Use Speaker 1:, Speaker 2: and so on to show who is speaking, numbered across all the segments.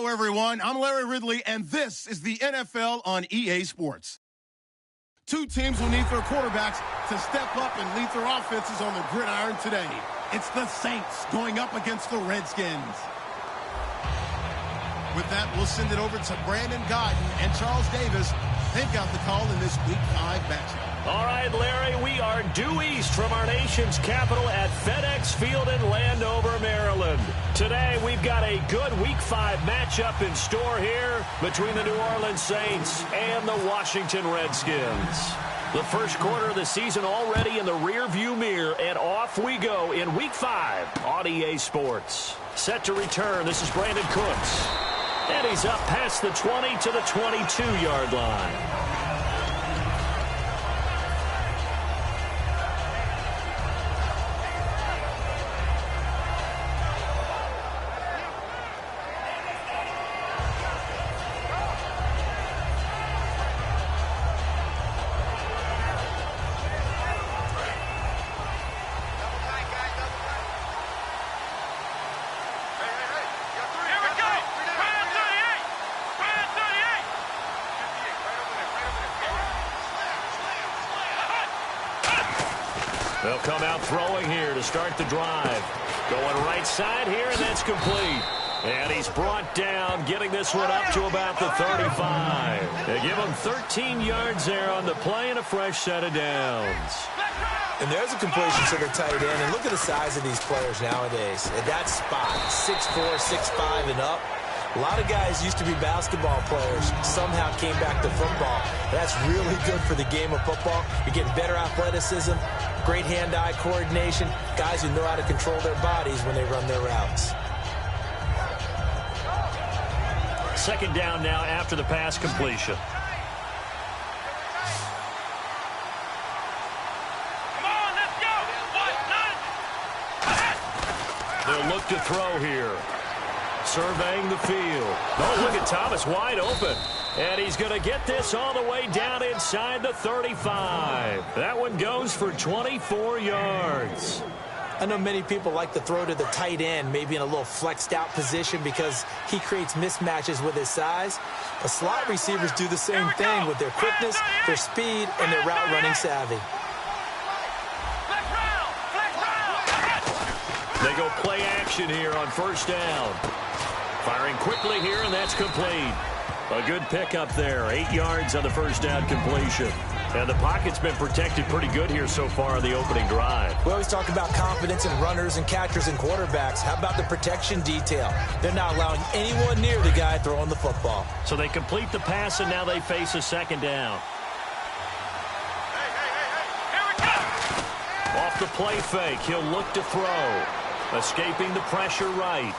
Speaker 1: Hello, everyone. I'm Larry Ridley, and this is the NFL on EA Sports. Two teams will need their quarterbacks to step up and lead their offenses on the gridiron today. It's the Saints going up against the Redskins. With that, we'll send it over to Brandon Godden and Charles Davis. They've got the call in this Week 5 matchup.
Speaker 2: All right, Larry, we are due east from our nation's capital at FedEx Field in Landover, Maryland. Today, we've got a good Week 5 matchup in store here between the New Orleans Saints and the Washington Redskins. The first quarter of the season already in the rearview mirror, and off we go in Week 5 on EA Sports. Set to return, this is Brandon Cooks. And he's up past the 20 to the 22-yard line. They'll come out throwing here to start the drive. Going right side here, and that's complete. And he's brought down, getting this one up to about the 35. They give him 13 yards there on the play and a fresh set of downs.
Speaker 3: And there's a completion to the tight end. And look at the size of these players nowadays. At that spot, 6'4", 6'5", and up. A lot of guys used to be basketball players, somehow came back to football. That's really good for the game of football. You're getting better athleticism, great hand-eye coordination, guys who know how to control their bodies when they run their routes.
Speaker 2: Second down now after the pass completion. Come on, let's go. They'll look to throw here. Surveying the field. Oh, look at Thomas wide open. And he's going to get this all the way down inside the 35. That one goes for 24 yards.
Speaker 3: I know many people like to throw to the tight end, maybe in a little flexed out position because he creates mismatches with his size. But slot receivers do the same thing with their quickness, their speed, and their route running savvy.
Speaker 2: They go play action here on first down. Firing quickly here, and that's complete. A good pickup there. 8 yards on the first down completion. And the pocket's been protected pretty good here so far on the opening drive.
Speaker 3: We always talk about confidence in runners and catchers and quarterbacks. How about the protection detail? They're not allowing anyone near the guy throwing the football.
Speaker 2: So they complete the pass, and now they face a second down.
Speaker 4: Here we go!
Speaker 2: Off the play fake, he'll look to throw. Escaping the pressure right.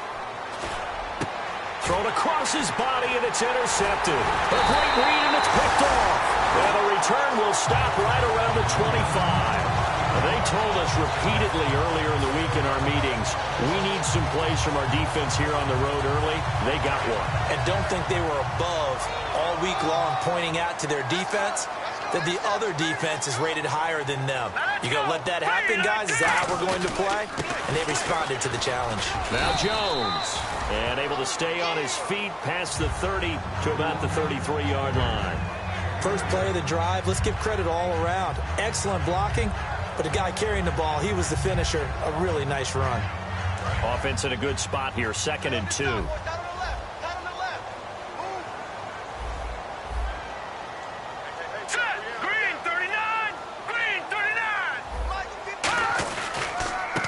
Speaker 2: Thrown across his body, and it's intercepted. A great read, and it's picked off. And the return will stop right around the 25. They told us repeatedly earlier in the week in our meetings, we need some plays from our defense here on the road early. They got one.
Speaker 3: And don't think they were above all week long pointing out to their defense that the other defense is rated higher than them. You going to let that happen, guys? Is that how we're going to play? And they responded to the challenge.
Speaker 2: Now Jones. And able to stay on his feet past the 30 to about the 33-yard line.
Speaker 3: First play of the drive, let's give credit all around. Excellent blocking, but the guy carrying the ball, he was the finisher. A really nice run.
Speaker 2: Offense in a good spot here, 2nd and 2.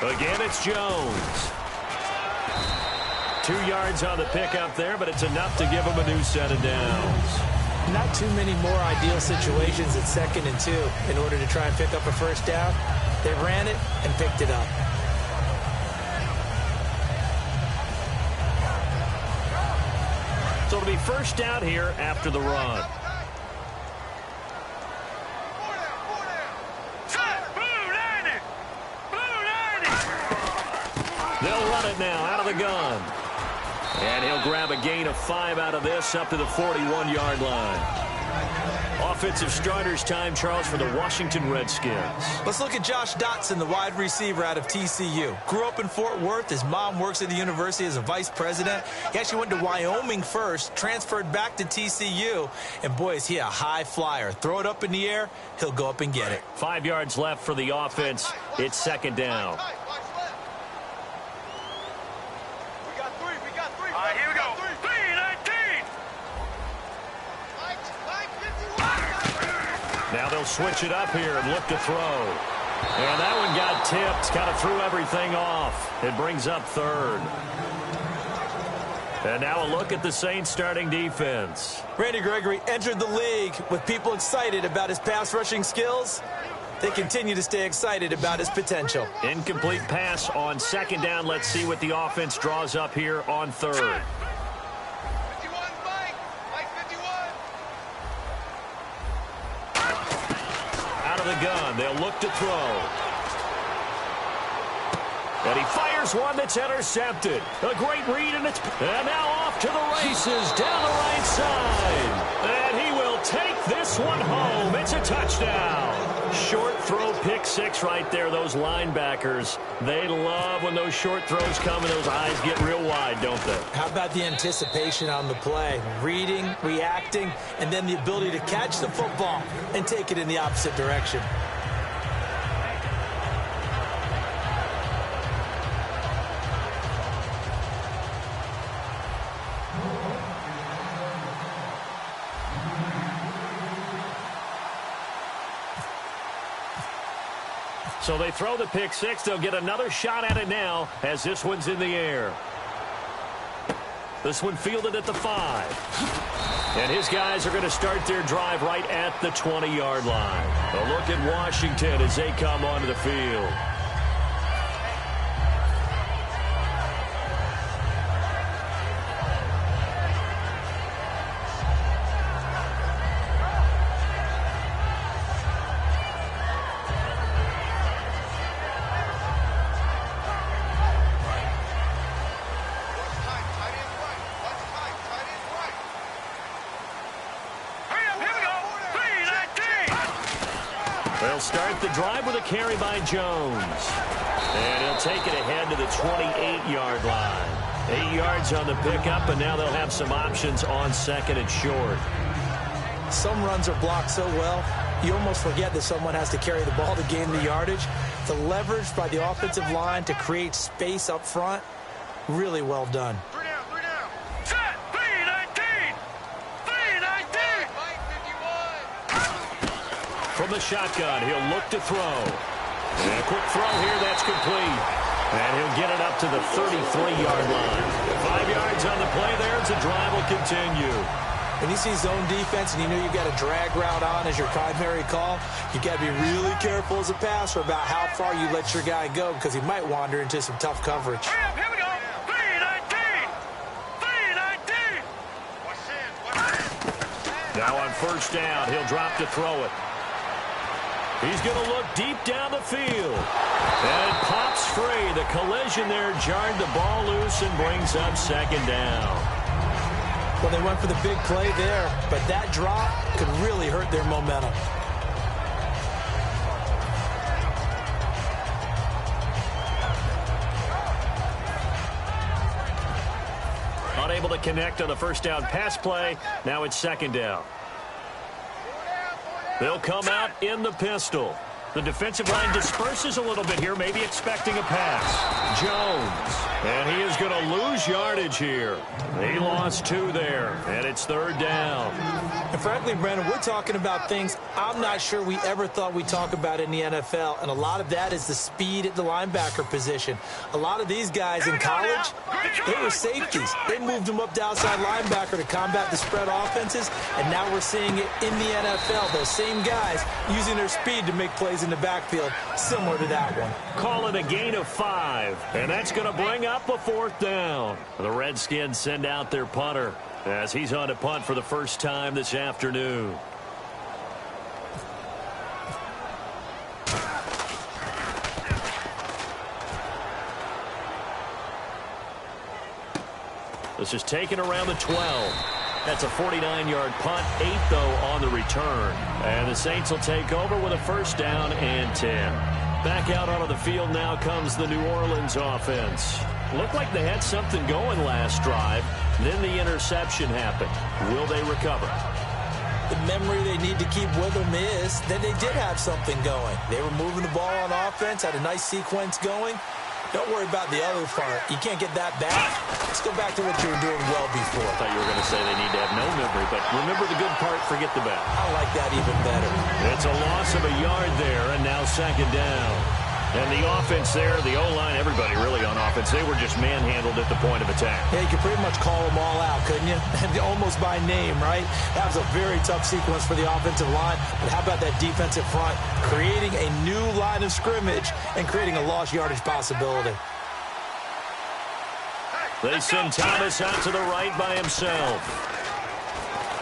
Speaker 2: Again, it's Jones. 2 yards on the pickup there, but it's enough to give him a new set of downs.
Speaker 3: Not too many more ideal situations at 2nd and 2 in order to try and pick up a first down. They ran it and picked it up.
Speaker 2: So it'll be first down here after the run. They'll run it now out of the gun. And he'll grab a gain of 5 out of this up to the 41-yard line. Offensive starters time, Charles, for the Washington Redskins.
Speaker 3: Let's look at Josh Dotson, the wide receiver out of TCU. Grew up in Fort Worth. His mom works at the university as a vice president. He actually went to Wyoming first, transferred back to TCU, and boy, is he a high flyer. Throw it up in the air, he'll go up and get it.
Speaker 2: 5 yards left for the offense. It's second down.
Speaker 4: Here we go. 3-19.
Speaker 2: Now they'll switch it up here and look to throw. And that one got tipped. Kind of threw everything off. It brings up third. And now a look at the Saints starting defense.
Speaker 3: Randy Gregory entered the league with people excited about his pass rushing skills. They continue to stay excited about his potential.
Speaker 2: Incomplete pass on second down. Let's see what the offense draws up here on third.
Speaker 4: 51, Mike. Mike 51.
Speaker 2: Out of the gun. They'll look to throw. And he fires one that's intercepted. A great read, and now off to the races down the right side. And he will take this one home. It's a touchdown. Short throw, pick six right there. Those linebackers, they love when those short throws come and those eyes get real wide, don't they?
Speaker 3: How about the anticipation on the play? Reading, reacting, and then the ability to catch the football and take it in the opposite direction.
Speaker 2: So they throw the pick six. They'll get another shot at it now as this one's in the air. This one fielded at the 5. And his guys are going to start their drive right at the 20-yard line. A look at Washington as they come onto the field. They'll start the drive with a carry by Jones. And he'll take it ahead to the 28-yard line. 8 yards on the pickup, and now they'll have some options on second and short.
Speaker 3: Some runs are blocked so well, you almost forget that someone has to carry the ball to gain the yardage. The leverage by the offensive line to create space up front, really well done.
Speaker 4: Set. 3-19. 3-19.
Speaker 2: From the shotgun, he'll look to throw. And a quick throw here, that's complete. And he'll get it up to the 33-yard line. 5 yards on the play there as the drive will continue.
Speaker 3: When you see zone defense and you know you've got a drag route on as your primary call, you got to be really careful as a passer about how far you let your guy go because he might wander into some tough coverage.
Speaker 4: Here we go. 3-19. 3-19.
Speaker 2: Now on first down, he'll drop to throw it. He's going to look deep down the field. And it pops free. The collision there jarred the ball loose and brings up second down.
Speaker 3: Well, they went for the big play there, but that drop could really hurt their momentum.
Speaker 2: Unable to connect on the first down pass play. Now it's second down. They'll come out in the pistol. The defensive line disperses a little bit here, maybe expecting a pass. Jones. And he is going to lose yardage here. He lost 2 there, and it's third down.
Speaker 3: And frankly, Brandon, we're talking about things I'm not sure we ever thought we'd talk about in the NFL, and a lot of that is the speed at the linebacker position. A lot of these guys in college, they were safeties. They moved them up to outside linebacker to combat the spread offenses, and now we're seeing it in the NFL. Those same guys using their speed to make plays in the backfield, similar to that one.
Speaker 2: Call it a gain of 5, and that's going to bring up a fourth down. The Redskins send out their punter as he's on to punt for the first time this afternoon. This is taken around the 12. That's a 49-yard punt, 8, though, on the return. And the Saints will take over with a first down and 10. Back out onto the field now comes the New Orleans offense. Looked like they had something going last drive. Then the interception happened. Will they recover?
Speaker 3: The memory they need to keep with them is that they did have something going. They were moving the ball on offense, had a nice sequence going. Don't worry about the other part. You can't get that back. Let's go back to what you were doing well before.
Speaker 2: I thought you were going to say they need to have no memory, but remember the good part, forget the bad.
Speaker 3: I like that even better.
Speaker 2: It's a loss of a yard there, and now second down. And the offense there, the O-line, everybody really on offense, they were just manhandled at the point of attack.
Speaker 3: Yeah, you could pretty much call them all out, couldn't you? Almost by name, right? That was a very tough sequence for the offensive line. But how about that defensive front creating a new line of scrimmage and creating a lost yardage possibility?
Speaker 2: They send Thomas out to the right by himself.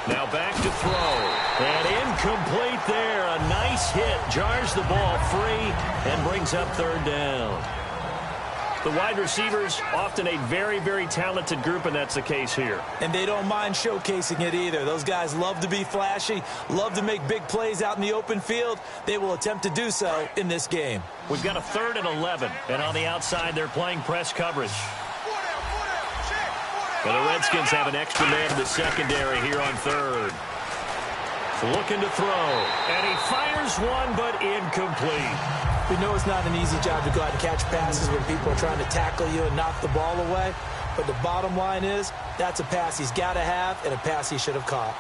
Speaker 2: Now back to throw. And incomplete there. A nice hit. Jars the ball free and brings up third down. The wide receivers, often a very, very talented group, and that's the case here.
Speaker 3: And they don't mind showcasing it either. Those guys love to be flashy, love to make big plays out in the open field. They will attempt to do so in this game.
Speaker 2: We've got a 3rd and 11, and on the outside they're playing press coverage. Well, the Redskins have an extra man in the secondary here on 3rd. Looking to throw, and he fires one, but incomplete.
Speaker 3: We know it's not an easy job to go out and catch passes when people are trying to tackle you and knock the ball away. But the bottom line is, that's a pass he's got to have and a pass he should have caught.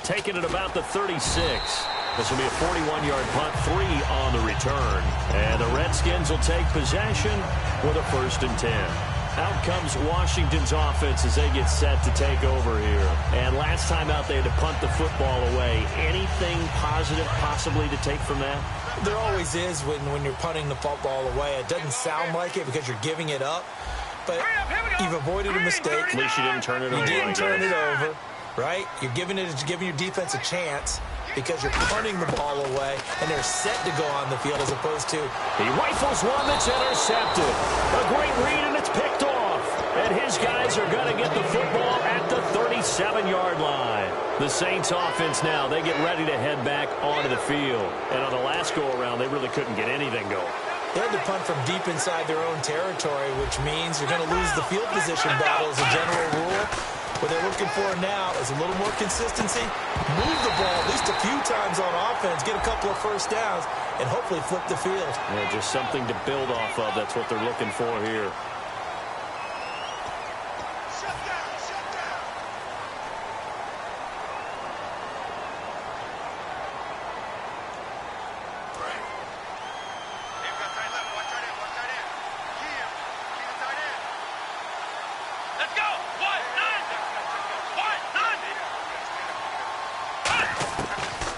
Speaker 2: Taking it about the 36. This will be a 41-yard punt, 3 on the return. And the Redskins will take possession with a 1st and 10. Out comes Washington's offense as they get set to take over here. And last time out, they had to punt the football away. Anything positive possibly to take from that?
Speaker 3: There always is when you're punting the football away. It doesn't sound like it because you're giving it up. But you've avoided a mistake.
Speaker 2: At least you didn't turn it over.
Speaker 3: You didn't turn it over, right? You're giving your defense a chance because you're punting the ball away, and they're set to go on the field as opposed to...
Speaker 2: He rifles one that's intercepted. A great read, and it's picked off. And his guys are going to get the football at the 37-yard line. The Saints offense now, they get ready to head back onto the field. And on the last go-around, they really couldn't get anything going.
Speaker 3: They had to punt from deep inside their own territory, which means you're going to lose the field position battle as a general rule. What they're looking for now is a little more consistency, move the ball at least a few times on offense, get a couple of first downs, and hopefully flip the field.
Speaker 2: Yeah, just something to build off of. That's what they're looking for here.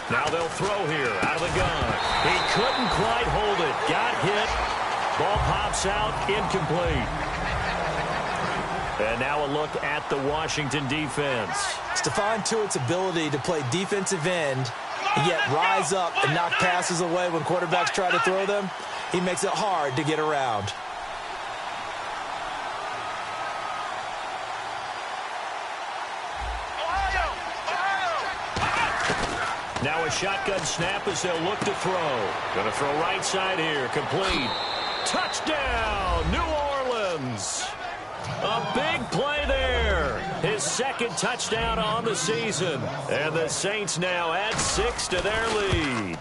Speaker 2: Now they'll throw here out of the gun. He couldn't quite hold it. Got hit. Ball pops out. Incomplete. And now a look at the Washington defense.
Speaker 3: Stephon Tuitt's ability to play defensive end and yet rise up and knock passes away when quarterbacks try to throw them, he makes it hard to get around.
Speaker 2: Now a shotgun snap as they'll look to throw. Going to throw right side here. Complete. Touchdown, New Orleans. A big play there. His 2nd touchdown on the season. And the Saints now add 6 to their lead.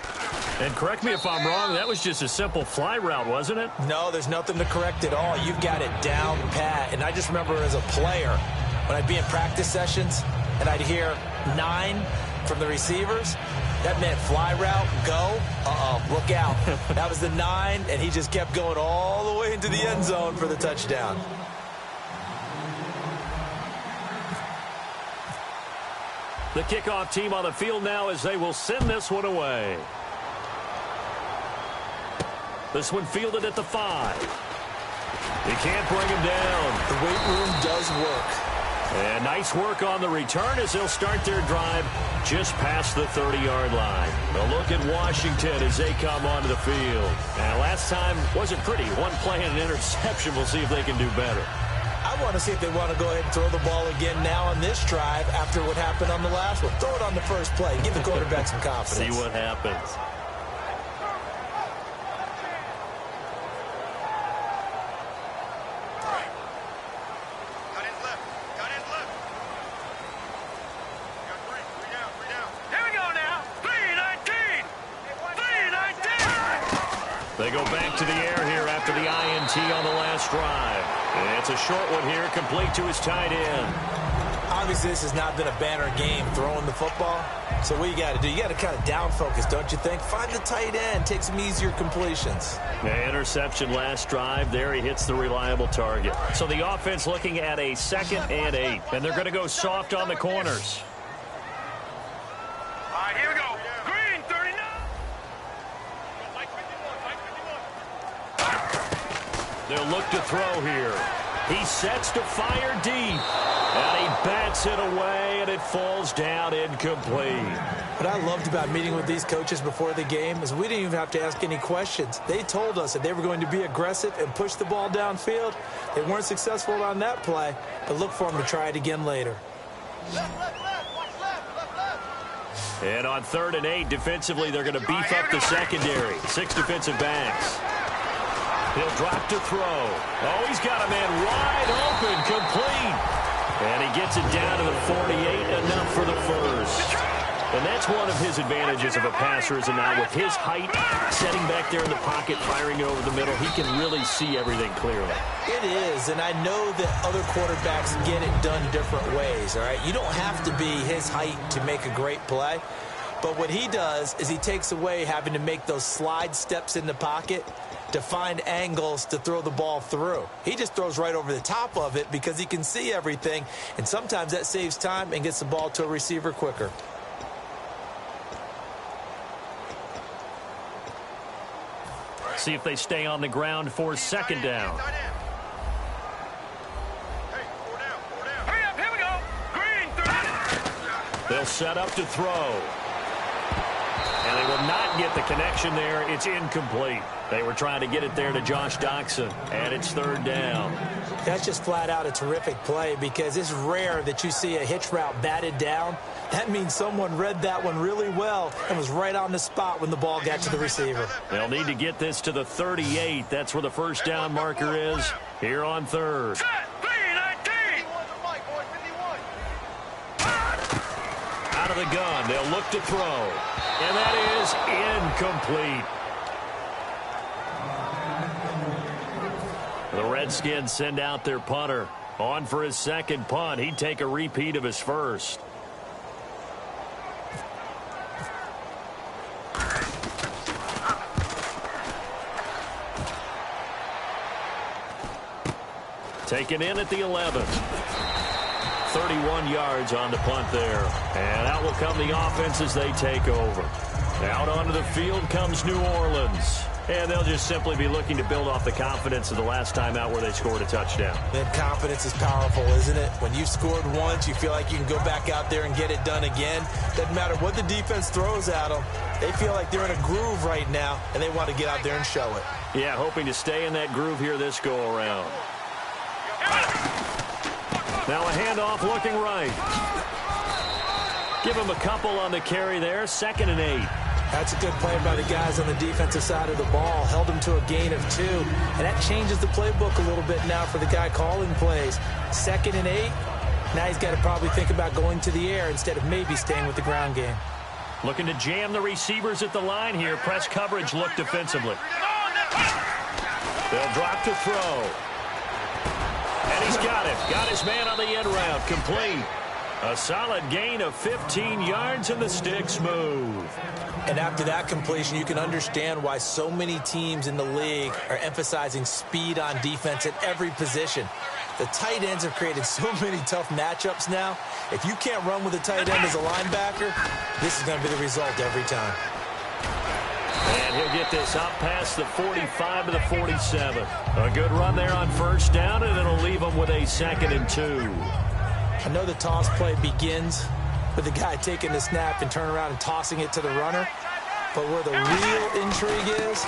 Speaker 2: And correct me if I'm wrong, that was just a simple fly route, wasn't it?
Speaker 3: No, there's nothing to correct at all. You've got it down pat. And I just remember as a player, when I'd be in practice sessions and I'd hear 9 from the receivers, that meant fly route, go, look out. That was the 9, and he just kept going all the way into the end zone for the touchdown.
Speaker 2: The kickoff team on the field now as they will send this one away. This one fielded at the 5. He can't bring him down.
Speaker 3: The weight room does work.
Speaker 2: And nice work on the return as they'll start their drive just past the 30-yard line. A look at Washington as they come onto the field. And last time wasn't pretty. One play and an interception. We'll see if they can do better.
Speaker 3: I want to see if they want to go ahead and throw the ball again now on this drive after what happened on the last one. Throw it on the first play. Give the quarterback some confidence.
Speaker 2: See what happens. They go back to the air here after the INT on the last drive. And it's a short one here, complete to his tight end.
Speaker 3: Obviously, this has not been a banner game throwing the football. So what you got to do, you got to kind of down focus, don't you think? Find the tight end, take some easier completions.
Speaker 2: The interception last drive. There he hits the reliable target. So the offense looking at a 2nd and 8. And they're going to go soft on the corners.
Speaker 4: All right, here we go. Green, 39.
Speaker 2: They'll look to throw here. He sets to fire deep. And he bats it away, and it falls down incomplete.
Speaker 3: What I loved about meeting with these coaches before the game is we didn't even have to ask any questions. They told us that they were going to be aggressive and push the ball downfield. They weren't successful on that play, but look for them to try it again later.
Speaker 2: And on 3rd and 8, defensively, they're going to beef up the secondary. 6 defensive backs. He'll drop to throw. Oh, he's got a man wide open, complete. And he gets it down to the 48, enough for the first. And that's one of his advantages of a passer, is now with his height, setting back there in the pocket, firing it over the middle, he can really see everything clearly.
Speaker 3: It is, and I know that other quarterbacks get it done different ways, all right? You don't have to be his height to make a great play. But what he does is he takes away having to make those slide steps in the pocket to find angles to throw the ball through. He just throws right over the top of it because he can see everything, and sometimes that saves time and gets the ball to a receiver quicker.
Speaker 2: See if they stay on the ground for 2nd down.
Speaker 4: Hurry up, here we go. Green, 30.
Speaker 2: They'll set up to throw. And they will not get the connection there. It's incomplete. They were trying to get it there to Josh Doxson, and it's 3rd down.
Speaker 3: That's just flat out a terrific play because it's rare that you see a hitch route batted down. That means someone read that one really well and was right on the spot when the ball got to the receiver.
Speaker 2: They'll need to get this to the 38. That's where the 1st down marker is here on 3rd.
Speaker 4: Set, B-19.
Speaker 2: Out of the gun. They'll look to throw. And that is incomplete. The Redskins send out their punter. On for his 2nd punt. He'd take a repeat of his first. Taken in at the 11th. 31 yards on the punt there. And out will come the offense as they take over. Out onto the field comes New Orleans. And they'll just simply be looking to build off the confidence of the last time out where they scored a touchdown.
Speaker 3: That confidence is powerful, isn't it? When you've scored once, you feel like you can go back out there and get it done again. Doesn't matter what the defense throws at them. They feel like they're in a groove right now, and they want to get out there and show it.
Speaker 2: Yeah, hoping to stay in that groove here this go-around. Now a handoff looking right. Give him a couple on the carry there. 2nd and 8.
Speaker 3: That's a good play by the guys on the defensive side of the ball. Held him to a gain of 2. And that changes the playbook a little bit now for the guy calling plays. 2nd and 8. Now he's got to probably think about going to the air instead of maybe staying with the ground game.
Speaker 2: Looking to jam the receivers at the line here. Press coverage look defensively. They'll drop to throw. And he's got it. Got his man on the end route. Complete. A solid gain of 15 yards and the stick's move.
Speaker 3: And after that completion, you can understand why so many teams in the league are emphasizing speed on defense at every position. The tight ends have created so many tough matchups now. If you can't run with a tight end as a linebacker, this is going to be the result every time.
Speaker 2: And he'll get this up past the 45 to the 47. A good run there on 1st down, and it'll leave him with a 2nd and 2.
Speaker 3: I know the toss play begins with the guy taking the snap and turning around and tossing it to the runner. But where the real intrigue is,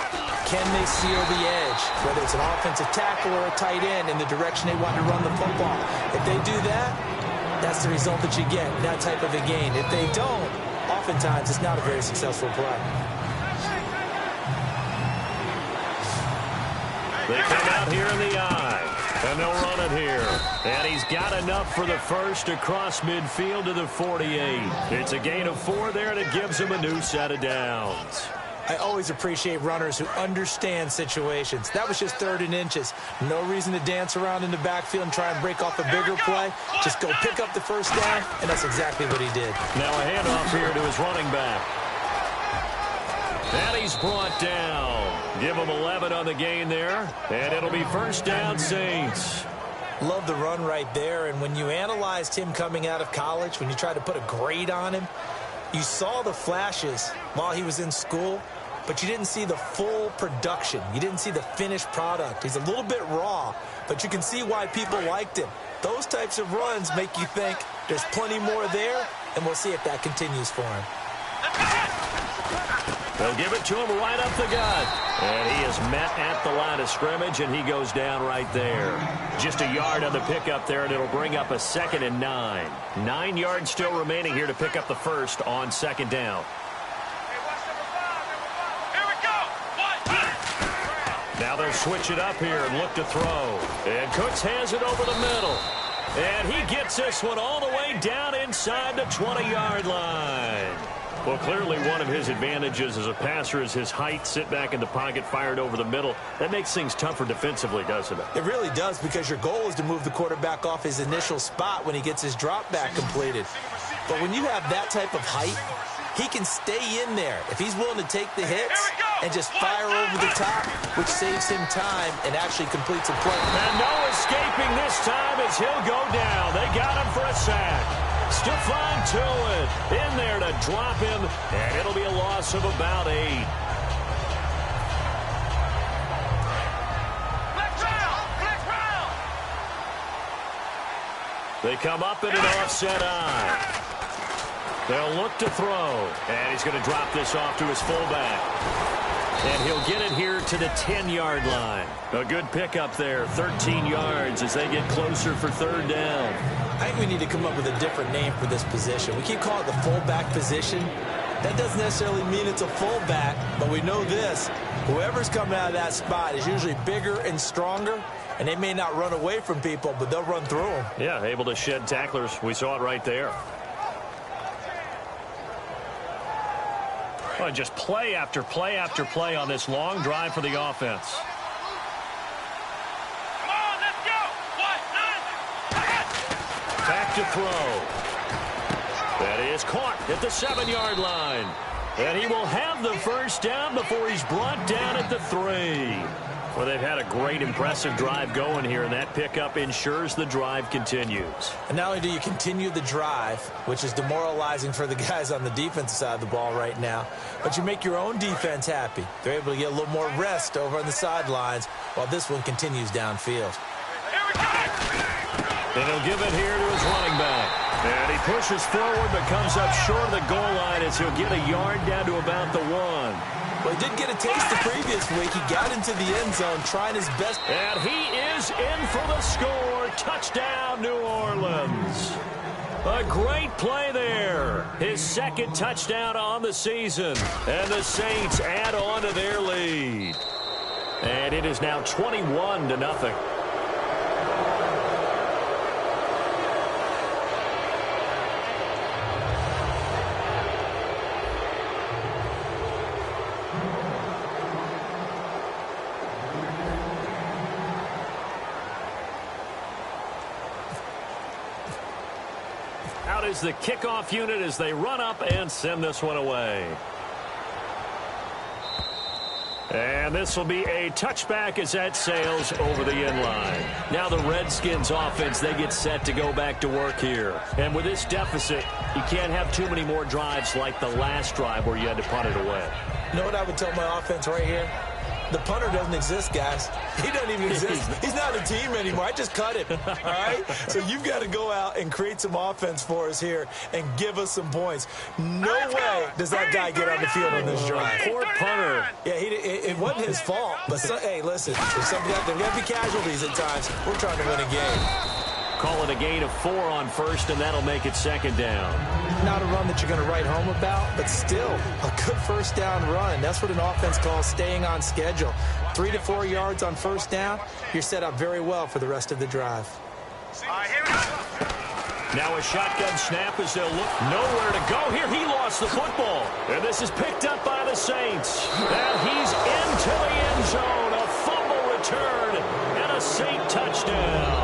Speaker 3: can they seal the edge, whether it's an offensive tackle or a tight end in the direction they want to run the football? If they do that, that's the result that you get, that type of a gain. If they don't, oftentimes it's not a very successful play.
Speaker 2: They come out here in the eye, and they'll run it here. And he's got enough for the first across midfield to the 48. It's a gain of 4 there, and it gives him a new set of downs.
Speaker 3: I always appreciate runners who understand situations. That was just 3rd and inches. No reason to dance around in the backfield and try and break off a bigger play. Just go pick up the first down, and that's exactly what he did.
Speaker 2: Now a handoff here to his running back. And he's brought down. Give him 11 on the gain there, and it'll be first down, Saints.
Speaker 3: Love the run right there, and when you analyzed him coming out of college, when you tried to put a grade on him, you saw the flashes while he was in school, but you didn't see the full production. You didn't see the finished product. He's a little bit raw, but you can see why people liked him. Those types of runs make you think there's plenty more there, and we'll see if that continues for him.
Speaker 2: They'll give it to him right up the gut. And he is met at the line of scrimmage, and he goes down right there. Just a yard on the pickup there, and it'll bring up a 2nd and 9. 9 yards still remaining here to pick up the first on 2nd down. Now they'll switch it up here and look to throw. And Cooks has it over the middle. And he gets this one all the way down inside the 20-yard line. Well, clearly one of his advantages as a passer is his height. Sit back in the pocket, fired over the middle. That makes things tougher defensively, doesn't it?
Speaker 3: It really does, because your goal is to move the quarterback off his initial spot when he gets his drop back completed. But when you have that type of height, he can stay in there if he's willing to take the hits and just fire over the top, which saves him time and actually completes a play.
Speaker 2: And no escaping this time as he'll go down. They got him for a sack. Stephon Tuitt in there to drop him, and it'll be a loss of about 8. They come up in an offset eye. They'll look to throw, and he's going to drop this off to his fullback. And he'll get it here to the 10-yard line. A good pickup there, 13 yards as they get closer for 3rd down.
Speaker 3: I think we need to come up with a different name for this position. We keep calling it the fullback position. That doesn't necessarily mean it's a fullback, but we know this. Whoever's coming out of that spot is usually bigger and stronger, and they may not run away from people, but they'll run through them.
Speaker 2: Yeah, able to shed tacklers. We saw it right there. Well, just play after play after play on this long drive for the offense.
Speaker 4: Come on, let's go.
Speaker 2: Back to throw. That is caught at the 7-yard line. And he will have the first down before he's brought down at the 3. Well, they've had a great, impressive drive going here, and that pickup ensures the drive continues.
Speaker 3: And not only do you continue the drive, which is demoralizing for the guys on the defensive side of the ball right now, but you make your own defense happy. They're able to get a little more rest over on the sidelines while this one continues downfield.
Speaker 2: And he'll give it here to his running back. And he pushes forward but comes up short of the goal line as he'll get a yard down to about the 1.
Speaker 3: Well, he did get a taste the previous week. He got into the end zone trying his best.
Speaker 2: And he is in for the score. Touchdown, New Orleans. A great play there. His 2nd touchdown on the season. And the Saints add on to their lead. And it is now 21-0. Out is the kickoff unit as they run up and send this one away. And this will be a touchback as that sails over the end line. Now the Redskins offense, they get set to go back to work here. And with this deficit, you can't have too many more drives like the last drive where you had to punt it away.
Speaker 3: You know what I would tell my offense right here? The punter doesn't exist, guys. He doesn't even exist. He's not a team anymore. I just cut him, all right? So you've got to go out and create some offense for us here and give us some points. No way does that guy get on the field on this drive.
Speaker 2: Poor punter.
Speaker 3: Yeah, it wasn't his fault. But, hey, listen, there's got to be casualties at times. We're trying to win a game.
Speaker 2: Call it a gain of 4 on first, and that'll make it second down.
Speaker 3: Not a run that you're going to write home about, but still a good first down run. That's what an offense calls staying on schedule. 3 to 4 yards on first down, you're set up very well for the rest of the drive.
Speaker 2: Now a shotgun snap as they'll look nowhere to go here. He lost the football, and this is picked up by the Saints. And he's into the end zone. A fumble return and a Saint touchdown.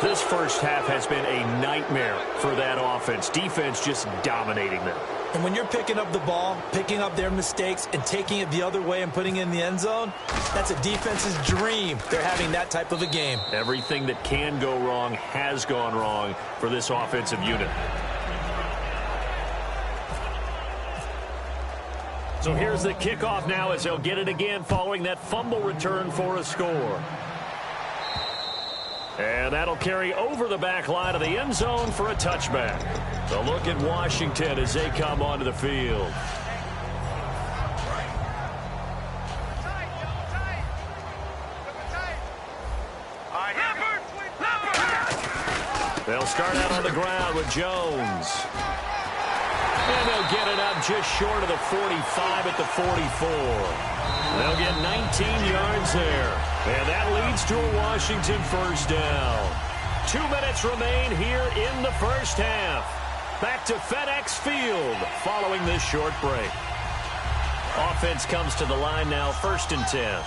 Speaker 2: This first half has been a nightmare for that offense. Defense just dominating them.
Speaker 3: And when you're picking up the ball, picking up their mistakes, and taking it the other way and putting it in the end zone, that's a defense's dream. They're having that type of a game.
Speaker 2: Everything that can go wrong has gone wrong for this offensive unit. So here's the kickoff now as they'll get it again following that fumble return for a score. And that'll carry over the back line of the end zone for a touchback. So look at Washington as they come onto the field. They'll start out on the ground with Jones. And they'll get it up just short of the 45 at the 44. They'll get 19 yards there. And that leads to a Washington first down. 2 minutes remain here in the first half. Back to FedEx Field following this short break. Offense comes to the line now, 1st and 10.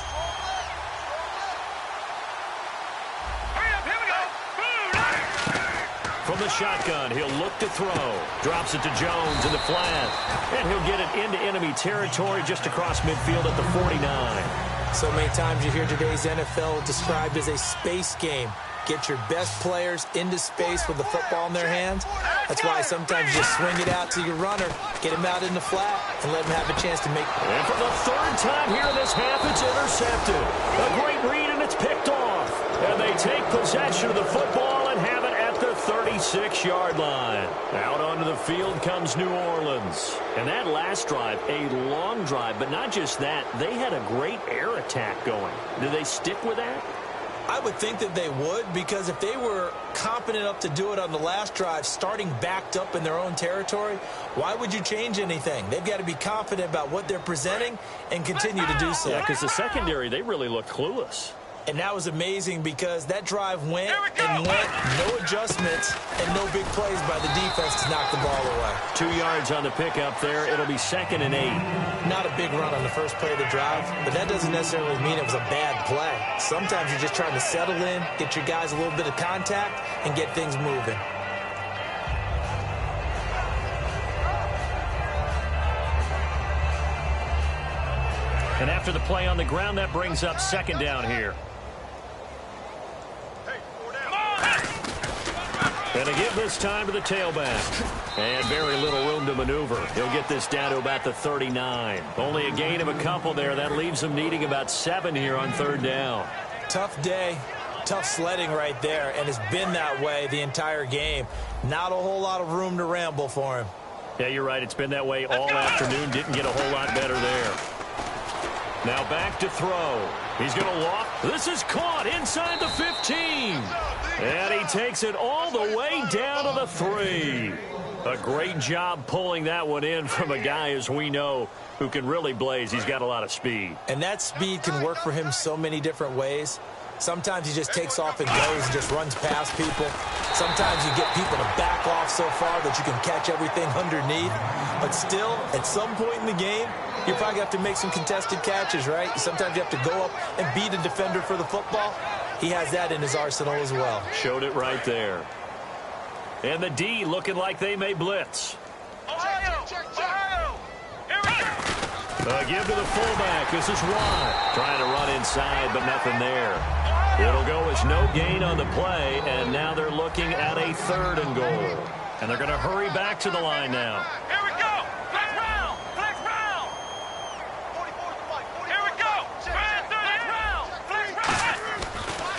Speaker 2: From the shotgun, he'll look to throw. Drops it to Jones in the flat. And he'll get it into enemy territory just across midfield at the 49.
Speaker 3: So many times you hear today's NFL described as a space game. Get your best players into space with the football in their hands. That's why sometimes you just swing it out to your runner, get him out in the flat, and let him have a chance to make it.
Speaker 2: And for the 3rd time here in this half, it's intercepted. A great read, and it's picked off. And they take possession of the football and have it at the 36-yard line. Out onto the field comes New Orleans. And that last drive, a long drive, but not just that. They had a great air attack going. Do they stick with that?
Speaker 3: I would think that they would, because if they were competent enough to do it on the last drive, starting backed up in their own territory, why would you change anything? They've got to be confident about what they're presenting and continue to do so.
Speaker 2: Yeah, because the secondary, they really looked clueless.
Speaker 3: And that was amazing because that drive went and went, no adjustments, and no big plays by the defense to knock the ball away.
Speaker 2: 2 yards on the pickup there. It'll be 2nd and 8.
Speaker 3: Not a big run on the first play of the drive, but that doesn't necessarily mean it was a bad play. Sometimes you're just trying to settle in, get your guys a little bit of contact, and get things moving.
Speaker 2: And after the play on the ground, that brings up 2nd down here. And again this time to the tailback. And very little room to maneuver. He'll get this down to about the 39. Only a gain of a couple there. That leaves him needing about 7 here on 3rd down.
Speaker 3: Tough day. Tough sledding right there, and it's been that way the entire game. Not a whole lot of room to ramble for him.
Speaker 2: Yeah, you're right. It's been that way all afternoon. Didn't get a whole lot better there. Now back to throw. He's going to walk. This is caught inside the 15. And he takes it all the way down to the 3. A great job pulling that one in from a guy, as we know, who can really blaze. He's got a lot of speed.
Speaker 3: And that speed can work for him so many different ways. Sometimes he just takes off and goes and just runs past people. Sometimes you get people to back off so far that you can catch everything underneath. But still, at some point in the game, you probably have to make some contested catches, right? Sometimes you have to go up and beat a defender for the football. He has that in his arsenal as well.
Speaker 2: Showed it right there. And the D looking like they may blitz.
Speaker 4: Ohio! Here we go!
Speaker 2: Give to the fullback. This is Watt. Trying to run inside, but nothing there. It'll go as no gain on the play, and now they're looking at a 3rd and goal. And they're going to hurry back to the line now.
Speaker 4: Here we go! Flex round! Flex round! Here we go! Spread!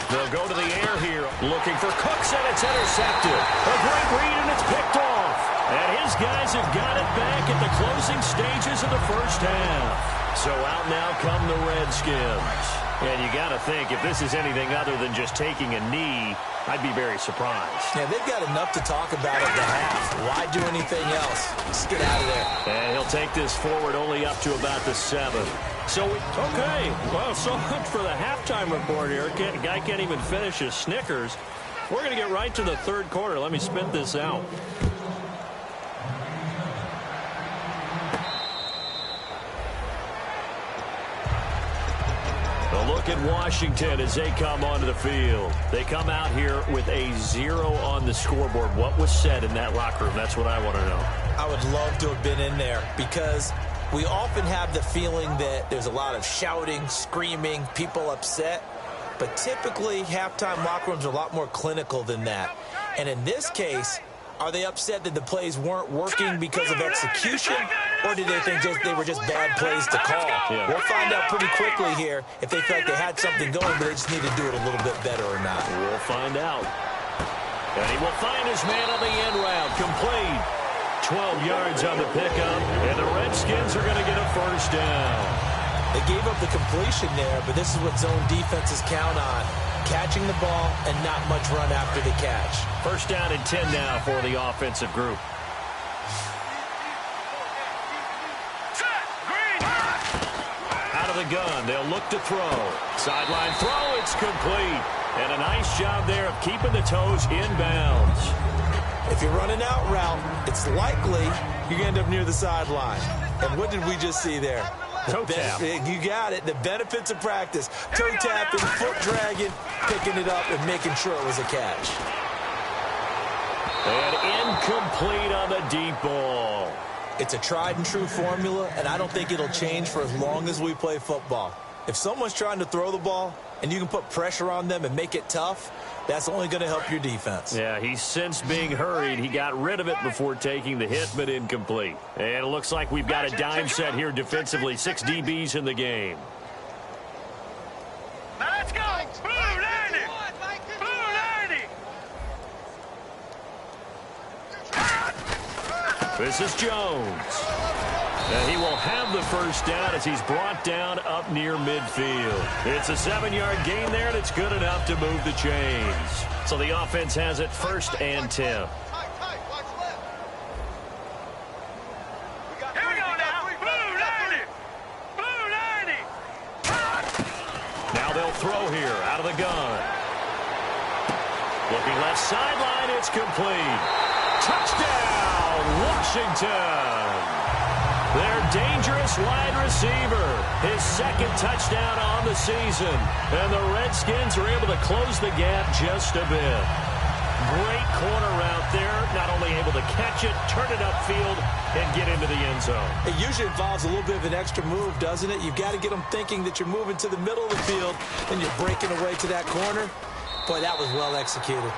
Speaker 2: They'll go to the air here, looking for Cooks, and it's intercepted. A great read, and it's picked off. And his guys have got it back at the closing stages of the first half. So out now come the Redskins. And you got to think, if this is anything other than just taking a knee, I'd be very surprised.
Speaker 3: Yeah, they've got enough to talk about at the half. Why do anything else? Just get out of there.
Speaker 2: And he'll take this forward only up to about the 7. So, okay, well, so much for the halftime report here. The guy can't even finish his Snickers. We're going to get right to the third quarter. Let me spit this out. A look at Washington as they come onto the field. They come out here with a 0 on the scoreboard. What was said in that locker room? That's what I want to know.
Speaker 3: I would love to have been in there because we often have the feeling that there's a lot of shouting, screaming, people upset. But typically, halftime locker rooms are a lot more clinical than that. And in this case, are they upset that the plays weren't working because of execution? Or did they think they were just bad plays to call?
Speaker 2: Yeah.
Speaker 3: We'll find out pretty quickly here if they felt like they had something going, but they just need to do it a little bit better or not.
Speaker 2: We'll find out. And he will find his man on the end route. Complete. 12 yards on the pickup. And the Redskins are going to get a first down.
Speaker 3: They gave up the completion there, but this is what zone defenses count on. Catching the ball and not much run after the catch.
Speaker 2: First down and 10 now for the offensive group. Out of the gun, they'll look to throw. Sideline throw, it's complete. And a nice job there of keeping the toes in bounds.
Speaker 3: If you're running out route, it's likely you're going to end up near the sideline. And what did we just see there?
Speaker 2: Toe tap.
Speaker 3: You got it. The benefits of practice. Toe tapping, foot dragging, picking it up, and making sure it was a catch.
Speaker 2: And incomplete on the deep ball.
Speaker 3: It's a tried and true formula, and I don't think it'll change for as long as we play football. If someone's trying to throw the ball and you can put pressure on them and make it tough, that's only going to help your defense.
Speaker 2: Yeah, he's since being hurried. He got rid of it before taking the hit, but incomplete. And it looks like we've got a dime set here defensively. 6 DBs in the game.
Speaker 4: Now let's go. Blue 90. Blue 90.
Speaker 2: This is Jones. And he will have the first down as he's brought down up near midfield. It's a 7-yard gain there, and it's good enough to move the chains. So the offense has it first and 10.
Speaker 4: Here we go now. Blue 90. Blue 90.
Speaker 2: Now they'll throw here out of the gun. Looking left sideline, it's complete. Touchdown, Washington. Their dangerous wide receiver. His second touchdown on the season. And the Redskins are able to close the gap just a bit. Great corner route there. Not only able to catch it, turn it upfield, and get into the end zone.
Speaker 3: It usually involves a little bit of an extra move, doesn't it? You've got to get them thinking that you're moving to the middle of the field and you're breaking away to that corner. Boy, that was well executed.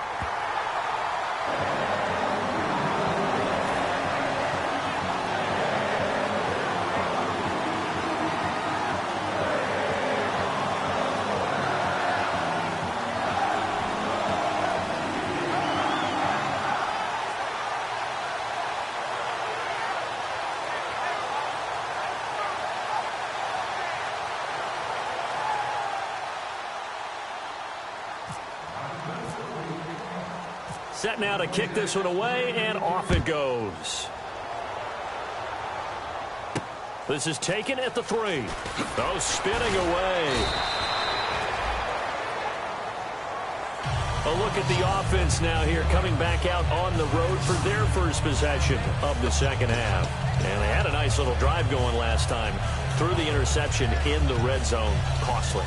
Speaker 2: Set now to kick this one away, and off it goes. This is taken at the 3. Oh, spinning away. A look at the offense now here, coming back out on the road for their first possession of the second half. And they had a nice little drive going last time. Threw the interception in the red zone. Costly.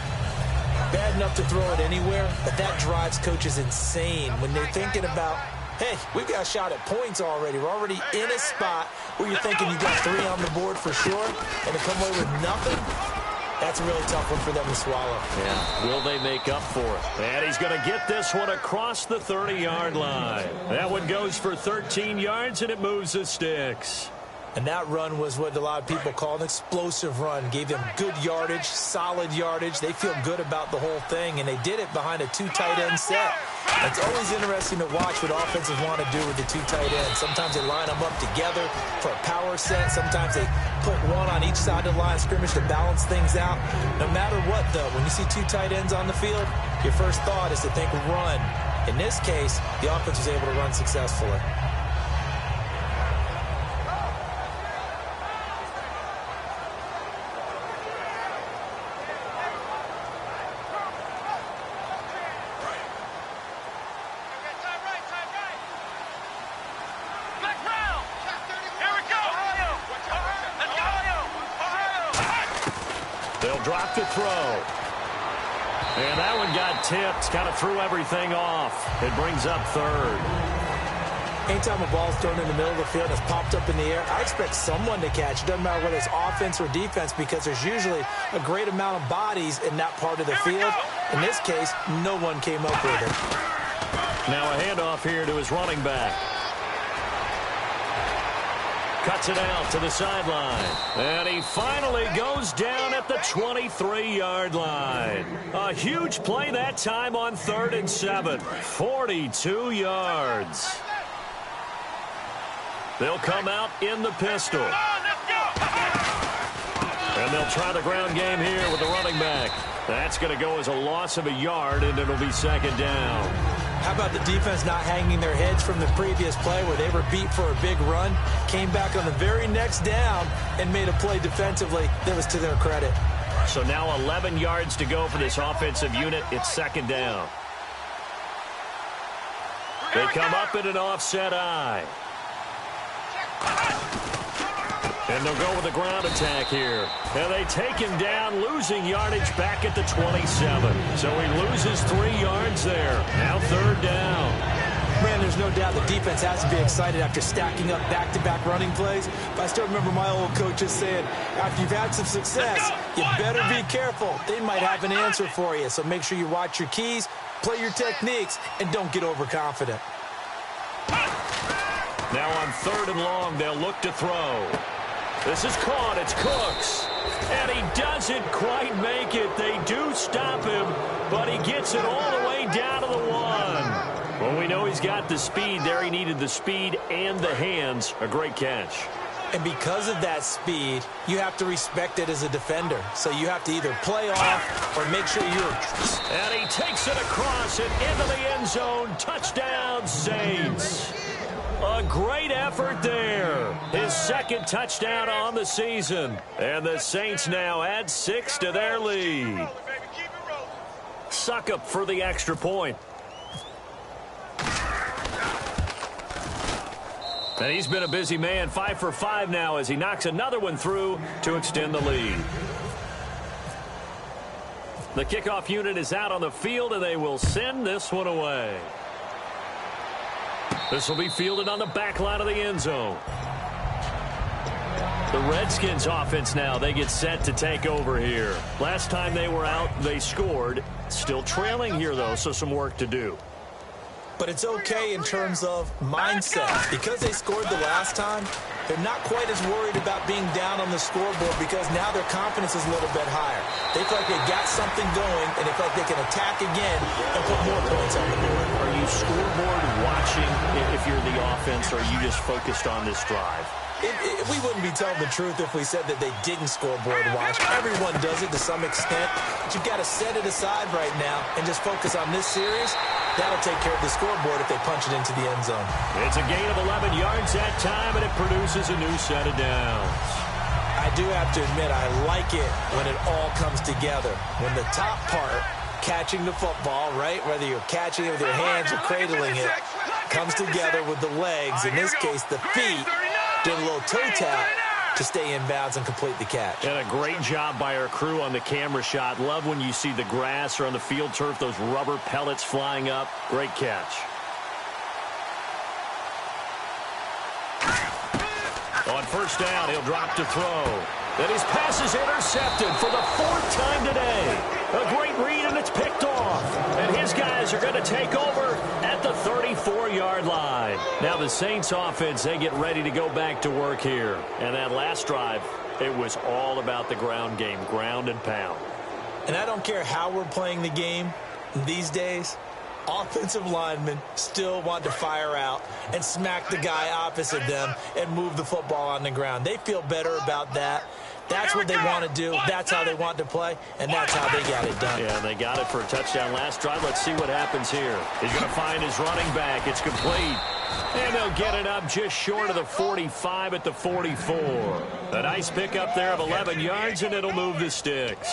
Speaker 3: Bad enough to throw it anywhere, but that drives coaches insane when they're thinking about, hey, we've got a shot at points already. We're already in a spot where you're thinking you got 3 on the board for sure, and to come away with nothing, that's a really tough one for them to swallow.
Speaker 2: Yeah, will they make up for it? And he's going to get this one across the 30-yard line. That one goes for 13 yards, and it moves the sticks.
Speaker 3: And that run was what a lot of people call an explosive run. Gave them good yardage, solid yardage. They feel good about the whole thing, and they did it behind a 2 tight end set. It's always interesting to watch what offenses want to do with the 2 tight ends. Sometimes they line them up together for a power set. Sometimes they put one on each side of the line of scrimmage to balance things out. No matter what, though, when you see 2 tight ends on the field, your first thought is to think run. In this case, the offense was able to run successfully.
Speaker 2: Drop to throw. And that one got tipped. Kind of threw everything off. It brings up third.
Speaker 3: Anytime a ball's thrown in the middle of the field and it's popped up in the air, I expect someone to catch. It doesn't matter whether it's offense or defense because there's usually a great amount of bodies in that part of the field. In this case, no one came up with it.
Speaker 2: Now a handoff here to his running back. Cuts it out to the sideline. And he finally goes down at the 23-yard line. A huge play that time on 3rd and 7. 42 yards. They'll come out in the pistol. And they'll try the ground game here with the running back. That's going to go as a loss of a yard, and it'll be 2nd down.
Speaker 3: How about the defense not hanging their heads from the previous play where they were beat for a big run, came back on the very next down, and made a play defensively that was to their credit.
Speaker 2: So now 11 yards to go for this offensive unit. It's 2nd down. They come up in an offset eye. And they'll go with a ground attack here. And they take him down, losing yardage back at the 27. So he loses 3 yards there. Now 3rd down.
Speaker 3: Man, there's no doubt the defense has to be excited after stacking up back-to-back running plays. But I still remember my old coaches saying, after you've had some success, you better be careful. They might have an answer for you. So make sure you watch your keys, play your techniques, and don't get overconfident.
Speaker 2: Now on 3rd and long, they'll look to throw. This is caught. It's Cooks. And he doesn't quite make it. They do stop him, but he gets it all the way down to the 1. Well, we know he's got the speed there. He needed the speed and the hands. A great catch.
Speaker 3: And because of that speed, you have to respect it as a defender. So you have to either play off or make sure you're...
Speaker 2: And he takes it across and into the end zone. Touchdown, Saints. A great effort there. His 2nd touchdown on the season. And the Saints now add 6 to their lead. Suckup for the extra point. And he's been a busy man. 5 for 5 now as he knocks another one through to extend the lead. The kickoff unit is out on the field, and they will send this one away. This will be fielded on the back line of the end zone. The Redskins offense now, they get set to take over here. Last time they were out, they scored. Still trailing here, though, so some work to do.
Speaker 3: But it's okay in terms of mindset. Because they scored the last time, they're not quite as worried about being down on the scoreboard because now their confidence is a little bit higher. They feel like they got something going, and they feel like they can attack again and put more points on the board.
Speaker 2: Are you scoreboard watching if you're the offense, or are you just focused on this drive?
Speaker 3: We wouldn't be telling the truth if we said that they didn't scoreboard watch. Everyone does it to some extent. But you've got to set it aside right now and just focus on this series. That'll take care of the scoreboard if they punch it into the end zone.
Speaker 2: It's a gain of 11 yards that time, and it produces a new set of downs.
Speaker 3: I do have to admit, I like it when it all comes together. When the top part, catching the football, right, whether you're catching it with your hands or cradling it, comes together with the legs, in this case the feet, did a little toe tap to stay in bounds and complete the catch.
Speaker 2: And a great job by our crew on the camera shot. Love when you see the grass or on the field turf, those rubber pellets flying up. Great catch. On 1st down, he'll drop to throw. Then his pass is intercepted for the 4th time today. A great read, and it's picked off. And his guys are going to take over at the 34-yard line. Now the Saints offense, they get ready to go back to work here. And that last drive, it was all about the ground game, ground and pound.
Speaker 3: And I don't care how we're playing the game these days, offensive linemen still want to fire out and smack the guy opposite them and move the football on the ground. They feel better about that. That's what they want to do. That's how they want to play, and that's how they got it done.
Speaker 2: Yeah, they got it for a touchdown last drive. Let's see what happens here. He's going to find his running back. It's complete. And they'll get it up just short of the 45 at the 44. A nice pickup there of 11 yards, and it'll move the sticks.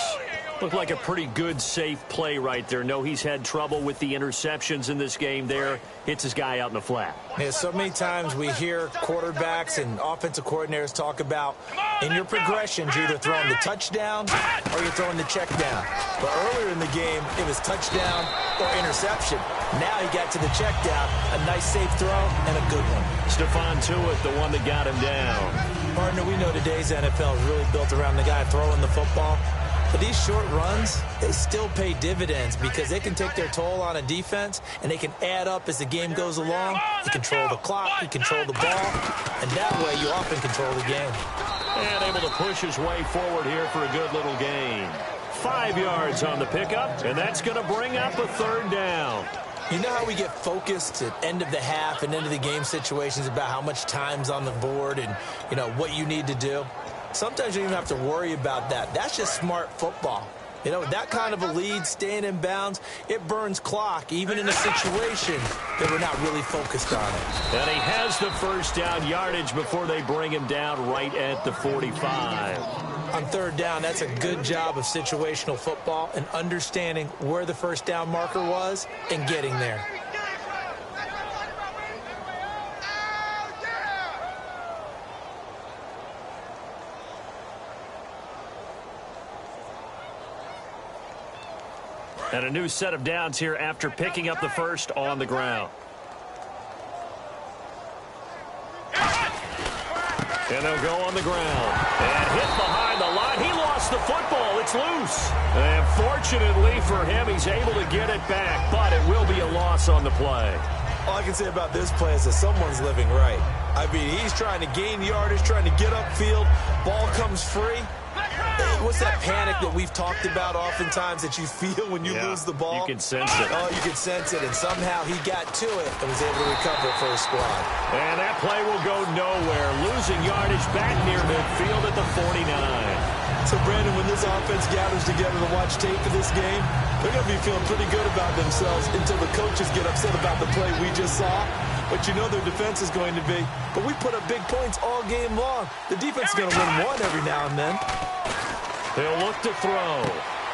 Speaker 2: Looked like a pretty good, safe play right there. No, he's had trouble with the interceptions in this game there. Hits his guy out in the flat.
Speaker 3: Yeah, so many times we hear quarterbacks and offensive coordinators talk about in your progressions, you're either throwing the touchdown or you're throwing the check down. But earlier in the game, it was touchdown or interception. Now he got to the check down, a nice safe throw and a good one.
Speaker 2: Stephon Tuitt, the one that got him down.
Speaker 3: Partner, we know today's NFL is really built around the guy throwing the football. But these short runs, they still pay dividends because they can take their toll on a defense and they can add up as the game goes along. You control the clock, you control the ball, and that way you often control the game.
Speaker 2: And able to push his way forward here for a good little gain. 5 yards on the pickup, and that's going to bring up a third down.
Speaker 3: You know how we get focused at end of the half and end of the game situations about how much time's on the board and, you know, what you need to do? Sometimes you don't even have to worry about that. That's just smart football. You know, that kind of a lead, staying in bounds, it burns clock, even in a situation that we're not really focused on it.
Speaker 2: And he has the first down yardage before they bring him down right at the 45.
Speaker 3: On third down, that's a good job of situational football and understanding where the first down marker was and getting there.
Speaker 2: And a new set of downs here after picking up the first on the ground. And they'll go on the ground. And hit behind the line. He lost the football. It's loose. And fortunately for him, he's able to get it back. But it will be a loss on the play.
Speaker 3: All I can say about this play is that someone's living right. I mean, he's trying to gain yardage, trying to get upfield. Ball comes free. What's that panic that we've talked about oftentimes that you feel when you lose the ball?
Speaker 2: You can sense it.
Speaker 3: Oh, you can sense it, and somehow he got to it and was able to recover for his squad.
Speaker 2: And that play will go nowhere. Losing yardage back near midfield at the 49.
Speaker 3: So, Brandon, when this offense gathers together to watch tape for this game, they're going to be feeling pretty good about themselves until the coaches get upset about the play we just saw. But you know their defense is going to be. But we put up big points all game long. The defense is going to win one every now and then.
Speaker 2: They'll look to throw.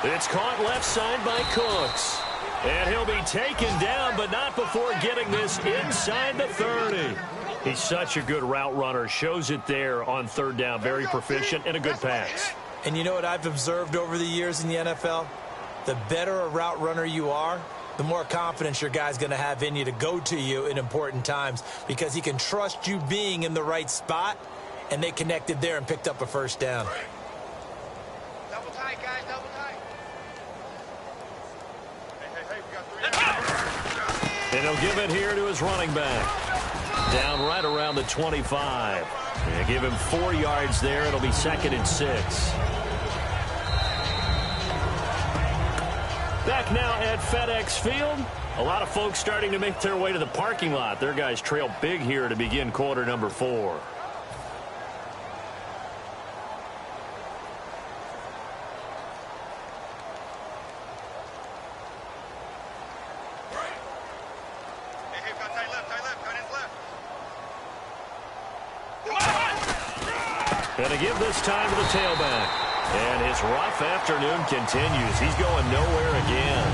Speaker 2: It's caught left side by Cooks. And he'll be taken down, but not before getting this inside the 30. He's such a good route runner. Shows it there on third down. Very proficient and a good pass.
Speaker 3: And you know what I've observed over the years in the NFL? The better a route runner you are, the more confidence your guy's going to have in you to go to you in important times because he can trust you being in the right spot, and they connected there and picked up a first down.
Speaker 4: Double tight, guys, double tight. Hey, we got 3.
Speaker 2: And he'll give it here to his running back. Down right around the 25. They give him 4 yards there. It'll be 2nd and 6. Back now at FedEx Field. A lot of folks starting to make their way to the parking lot. Their guys trail big here to begin quarter number 4.
Speaker 4: Hey, we got tight left, tight ends left.
Speaker 2: Going to give this time to the tailback. And his rough afternoon continues. He's going nowhere again.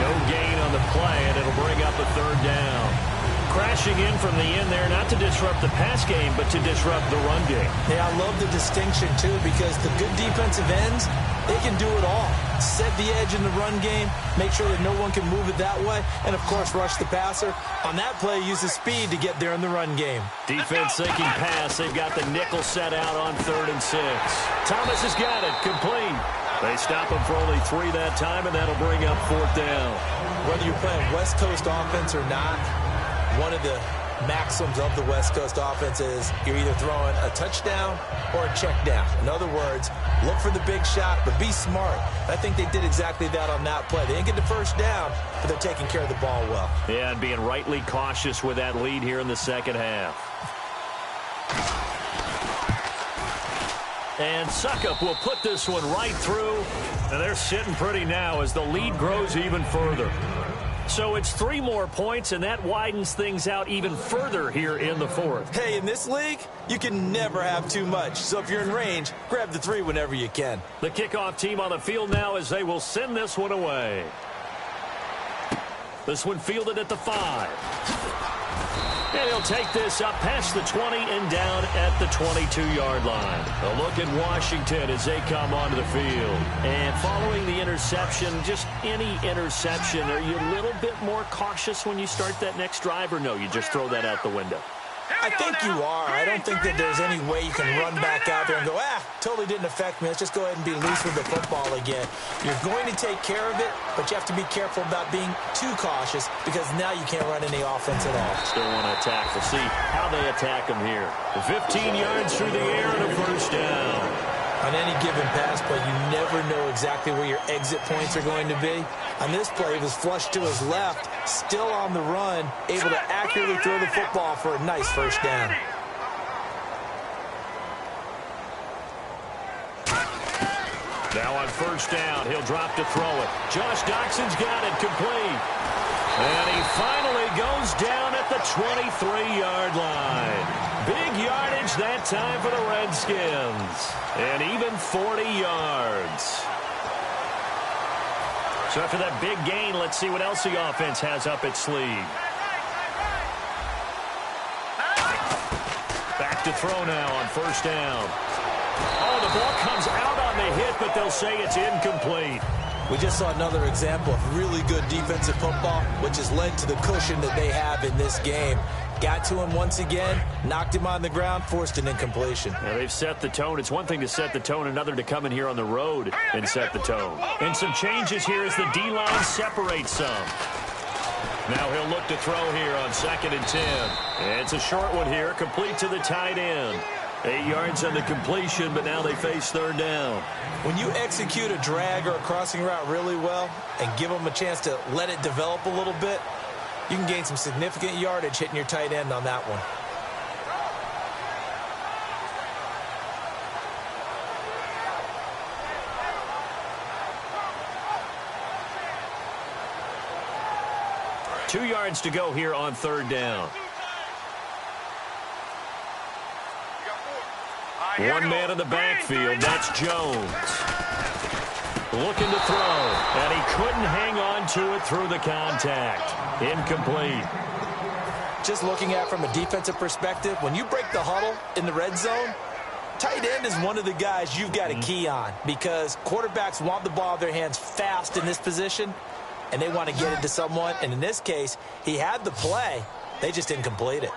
Speaker 2: No gain on the play, and it'll bring up a third down. Crashing in from the end there, not to disrupt the pass game, but to disrupt the run game.
Speaker 3: Yeah, I love the distinction, too, because the good defensive ends, they can do it all. Set the edge in the run game, make sure that no one can move it that way, and, of course, rush the passer. On that play, use the speed to get there in the run game.
Speaker 2: Defense thinking pass. They've got the nickel set out on 3rd and 6. Thomas has got it. Complete. They stop him for only 3 that time, and that'll bring up 4th down.
Speaker 3: Whether you're playing West Coast offense or not, one of the maxims of the West Coast offense is you're either throwing a touchdown or a check down. In other words, look for the big shot, but be smart. I think they did exactly that on that play. They didn't get the first down, but they're taking care of the ball well.
Speaker 2: Yeah, and being rightly cautious with that lead here in the second half. And Suckup will put this one right through, and they're sitting pretty now as the lead grows even further. So it's 3 more points, and that widens things out even further here in the fourth.
Speaker 3: Hey, in this league, you can never have too much. So if you're in range, grab the 3 whenever you can.
Speaker 2: The kickoff team on the field now as they will send this one away. This one fielded at the 5. And he'll take this up past the 20 and down at the 22-yard line. A look at Washington as they come onto the field. And following the interception, just any interception, are you a little bit more cautious when you start that next drive, or no, you just throw that out the window?
Speaker 3: I think you are. I don't think that there's any way you can run back out there and go, totally didn't affect me. Let's just go ahead and be loose with the football again. You're going to take care of it, but you have to be careful about being too cautious because now you can't run any offense at all.
Speaker 2: Still want to attack. We'll see how they attack them here. 15 yards through the air and a first down.
Speaker 3: On any given pass play, you never know exactly where your exit points are going to be. On this play, it was flushed to his left, still on the run, able to accurately throw the football for a nice first down.
Speaker 2: Now on first down, he'll drop to throw it. Josh Doxson's got it complete. And he finally goes down at the 23-yard line. Big yardage that time for the Redskins. And even 40 yards. So after that big gain, let's see what else the offense has up its sleeve. Back to throw now on first down. Oh, the ball comes out on the hit, but they'll say it's incomplete.
Speaker 3: We just saw another example of really good defensive football, which has led to the cushion that they have in this game. Got to him once again, knocked him on the ground, forced an incompletion.
Speaker 2: Now they've set the tone. It's one thing to set the tone, another to come in here on the road and set the tone. And some changes here as the D-line separates some. Now he'll look to throw here on 2nd and 10. It's a short one here, complete to the tight end. 8 yards on the completion, but now they face third down.
Speaker 3: When you execute a drag or a crossing route really well and give them a chance to let it develop a little bit, you can gain some significant yardage hitting your tight end on that one.
Speaker 2: Two yards to go here on third down. One man in the backfield. That's Jones. Looking to throw, and he couldn't hang on to it through the contact. Incomplete.
Speaker 3: Just looking at it from a defensive perspective, when you break the huddle in the red zone, tight end is one of the guys you've got to key on because quarterbacks want the ball in their hands fast in this position, and they want to get it to someone. And in this case, he had the play. They just didn't complete it.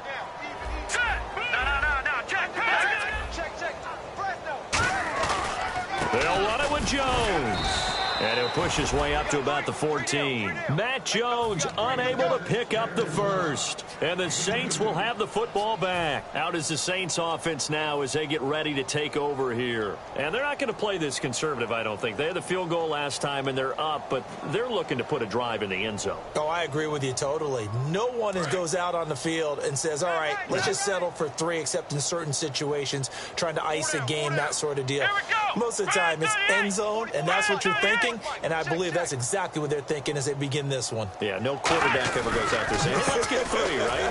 Speaker 2: They'll run it with Jones. And he'll push his way up to about the 14. Matt Jones unable to pick up the first. And the Saints will have the football back. Out is the Saints offense now as they get ready to take over here. And they're not going to play this conservative, I don't think. They had the field goal last time and they're up, but they're looking to put a drive in the end zone.
Speaker 3: Oh, I agree with you totally. No one goes out on the field and says, all right, let's just settle for 3 except in certain situations, trying to ice a game, that sort of deal. Most of the time it's end zone, and that's what you're thinking. And I believe that's exactly what they're thinking as they begin this one.
Speaker 2: Yeah, no quarterback ever goes out there saying, hey, let's get 3, right?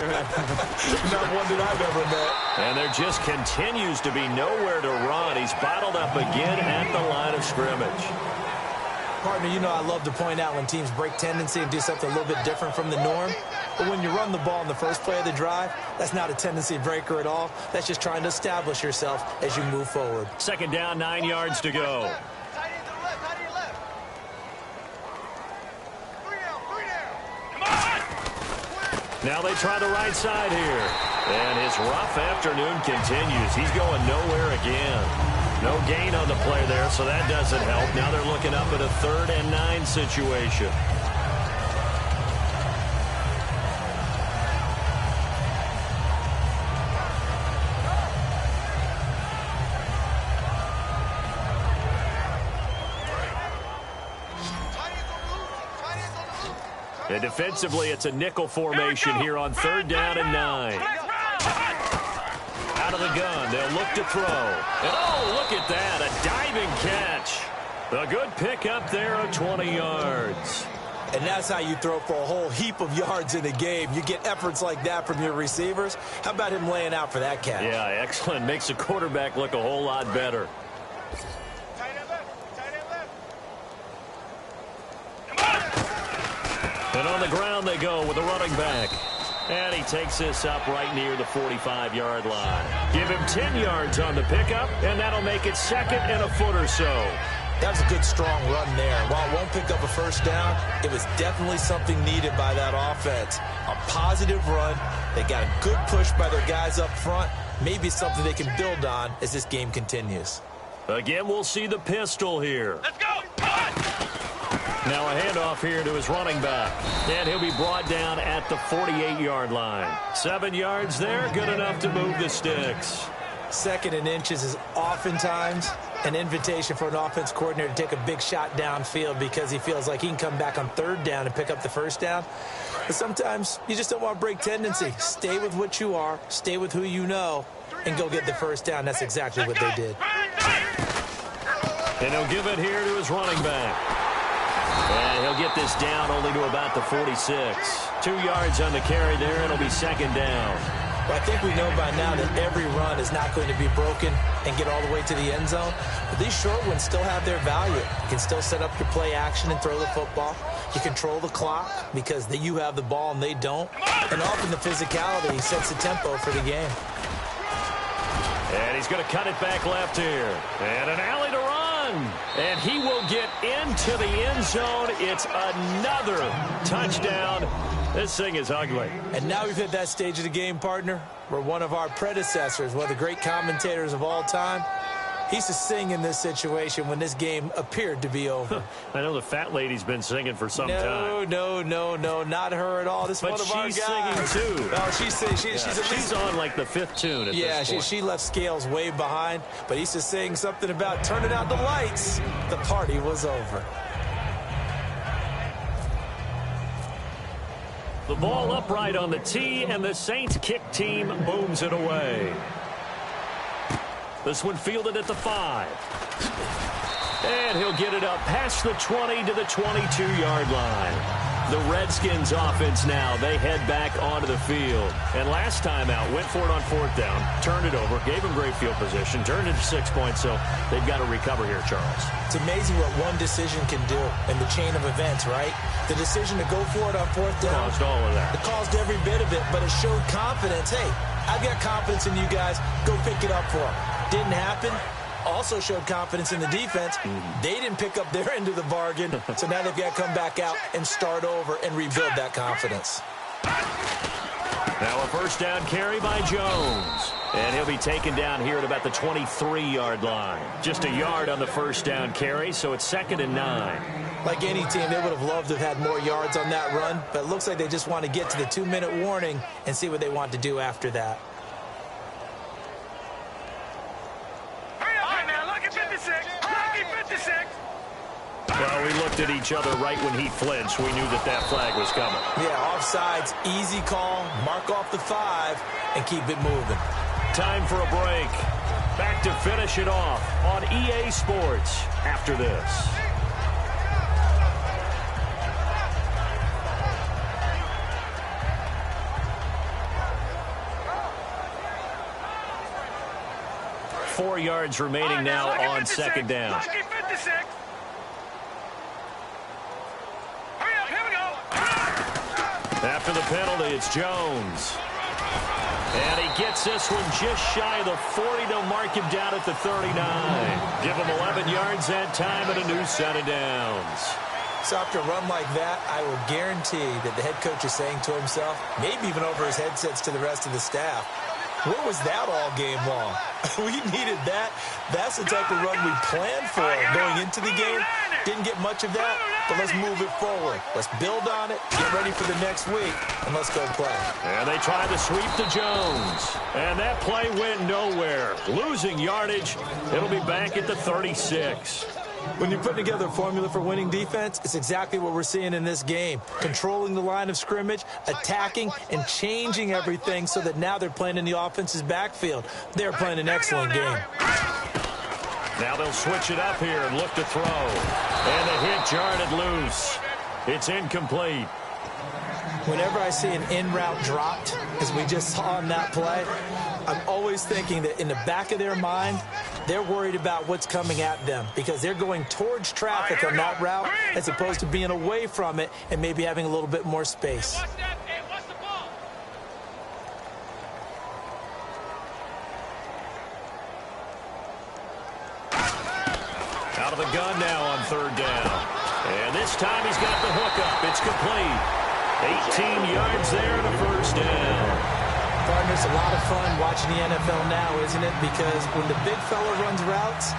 Speaker 3: Not one that I've ever met.
Speaker 2: And there just continues to be nowhere to run. He's bottled up again at the line of scrimmage.
Speaker 3: Partner, you know I love to point out when teams break tendency and do something a little bit different from the norm. But when you run the ball in the first play of the drive, that's not a tendency breaker at all. That's just trying to establish yourself as you move forward.
Speaker 2: Second down, 9 yards to go. Now they try the right side here. And his rough afternoon continues. He's going nowhere again. No gain on the play there, so that doesn't help. Now they're looking up at a 3rd and 9 situation. And defensively, it's a nickel formation here on 3rd down and 9. Out of the gun, they'll look to throw. And oh, look at that, a diving catch. A good pickup there of 20 yards.
Speaker 3: And that's how you throw for a whole heap of yards in a game. You get efforts like that from your receivers. How about him laying out for that catch?
Speaker 2: Yeah, excellent. Makes the quarterback look a whole lot better. And on the ground they go with the running back. And he takes this up right near the 45-yard line. Give him 10 yards on the pickup, and that'll make it 2nd and a foot or so.
Speaker 3: That was a good, strong run there. While it won't pick up a first down, it was definitely something needed by that offense. A positive run. They got a good push by their guys up front. Maybe something they can build on as this game continues.
Speaker 2: Again, we'll see the pistol here.
Speaker 4: Let's go.
Speaker 2: Now a handoff here to his running back. And he'll be brought down at the 48-yard line. 7 yards there, good enough to move the sticks.
Speaker 3: 2nd and inches is oftentimes an invitation for an offense coordinator to take a big shot downfield because he feels like he can come back on 3rd down and pick up the first down. But sometimes you just don't want to break tendency. Stay with what you are, stay with who you know, and go get the first down. That's exactly what they did.
Speaker 2: And he'll give it here to his running back. And he'll get this down only to about the 46. 2 yards on the carry there, and it'll be 2nd down.
Speaker 3: Well, I think we know by now that every run is not going to be broken and get all the way to the end zone. But these short ones still have their value. You can still set up your play action and throw the football. You control the clock because you have the ball and they don't. And often the physicality sets the tempo for the game.
Speaker 2: And he's going to cut it back left here. And an alley to run. And he will get into the end zone. It's another touchdown. This thing is ugly.
Speaker 3: And now we've hit that stage of the game, partner, where one of our predecessors, one of the great commentators of all time, he used to sing in this situation when this game appeared to be over.
Speaker 2: I know the fat lady's been singing for some time.
Speaker 3: No, not her at all. This is one of our guys.
Speaker 2: But she's singing, too.
Speaker 3: Oh, she's
Speaker 2: on like the 5th tune at this point.
Speaker 3: She left Scales way behind, but he used to sing something about turning out the lights. The party was over.
Speaker 2: The ball upright on the tee, and the Saints kick team booms it away. This one fielded at the 5. And he'll get it up past the 20 to the 22-yard line. The Redskins offense now, they head back onto the field. And last time out, went for it on 4th down, turned it over, gave him great field position, turned it to 6 points, so they've got to recover here, Charles.
Speaker 3: It's amazing what one decision can do in the chain of events, right? The decision to go for it on 4th down.
Speaker 2: Caused all of that.
Speaker 3: It caused every bit of it, but it showed confidence. Hey, I've got confidence in you guys. Go pick it up for them. Didn't happen. Also showed confidence in the defense. They didn't pick up their end of the bargain, so now they've got to come back out and start over and rebuild that confidence.
Speaker 2: Now a first down carry by Jones. And he'll be taken down here at about the 23-yard line. Just a yard on the first down carry, so it's 2nd and 9.
Speaker 3: Like any team, they would have loved to have had more yards on that run, but it looks like they just want to get to the 2-minute warning and see what they want to do after that.
Speaker 2: Well, we looked at each other right when he flinched. We knew that that flag was coming.
Speaker 3: Yeah, offsides, easy call, mark off the 5, and keep it moving.
Speaker 2: Time for a break. Back to finish it off on EA Sports after this. Four yards remaining now on 2nd down. After the penalty, it's Jones. And he gets this one just shy of the 40 to mark him down at the 39. Give him 11 yards that time and a new set of downs.
Speaker 3: So after a run like that, I will guarantee that the head coach is saying to himself, maybe even over his headsets to the rest of the staff, where was that all game long? We needed that. That's the type of run we planned for going into the game. Didn't get much of that, but let's move it forward. Let's build on it, get ready for the next week, and let's go play.
Speaker 2: And they try to sweep to Jones. And that play went nowhere. Losing yardage. It'll be back at the 36.
Speaker 3: When you're putting together a formula for winning defense, it's exactly what we're seeing in this game. Controlling the line of scrimmage, attacking, and changing everything so that now they're playing in the offense's backfield. They're playing an excellent game.
Speaker 2: Now they'll switch it up here and look to throw. And the hit jarred it loose. It's incomplete.
Speaker 3: Whenever I see an in-route dropped, as we just saw on that play, I'm always thinking that in the back of their mind, they're worried about what's coming at them because they're going towards traffic on that route as opposed to being away from it and maybe having a little bit more space.
Speaker 2: Out of the gun now on third down. And this time he's got the hook up. It's complete. 18 yards there and a first down.
Speaker 3: Partner, it's a lot of fun watching the NFL now, isn't it? Because when the big fella runs routes,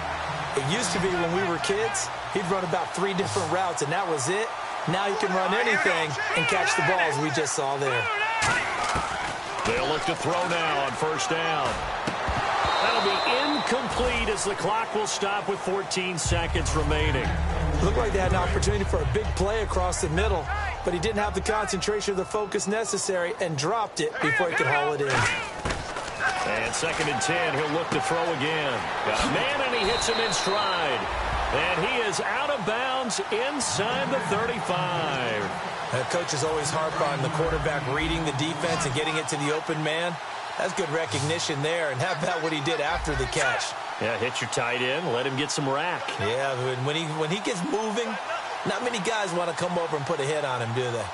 Speaker 3: it used to be when we were kids, he'd run about 3 different routes, and that was it. Now he can run anything and catch the balls we just saw there.
Speaker 2: They'll look to throw now on first down. That'll be incomplete as the clock will stop with 14 seconds remaining.
Speaker 3: Looked like they had an opportunity for a big play across the middle, but he didn't have the concentration or the focus necessary and dropped it before he could haul it in.
Speaker 2: And 2nd and 10, he'll look to throw again. Got a man, and he hits him in stride. And he is out of bounds inside the 35.
Speaker 3: Coach is always harp on the quarterback reading the defense and getting it to the open man. That's good recognition there. And how about what he did after the catch?
Speaker 2: Yeah, hit your tight end, let him get some rack.
Speaker 3: Yeah, when he gets moving, not many guys want to come over and put a hit on him, do they?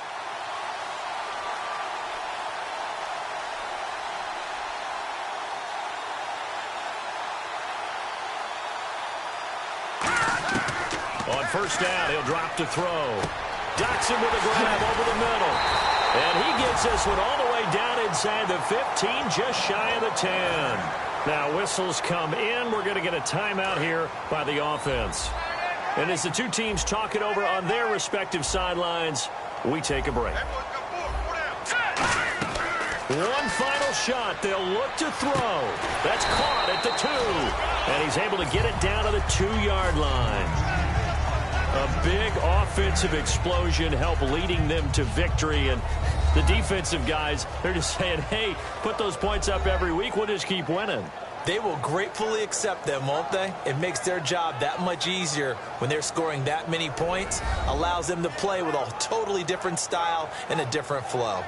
Speaker 2: On first down, he'll drop to throw. Dotson with a grab over the middle. And he gets this one all the way down inside the 15, just shy of the 10. Now whistles come in. We're going to get a timeout here by the offense. And as the two teams talk it over on their respective sidelines, we take a break. One final shot. They'll look to throw. That's caught at the 2. And he's able to get it down to the 2-yard line. A big offensive explosion helped leading them to victory. And the defensive guys, they're just saying, hey, put those points up every week. We'll just keep winning.
Speaker 3: They will gratefully accept them, won't they? It makes their job that much easier when they're scoring that many points. Allows them to play with a totally different style and a different flow.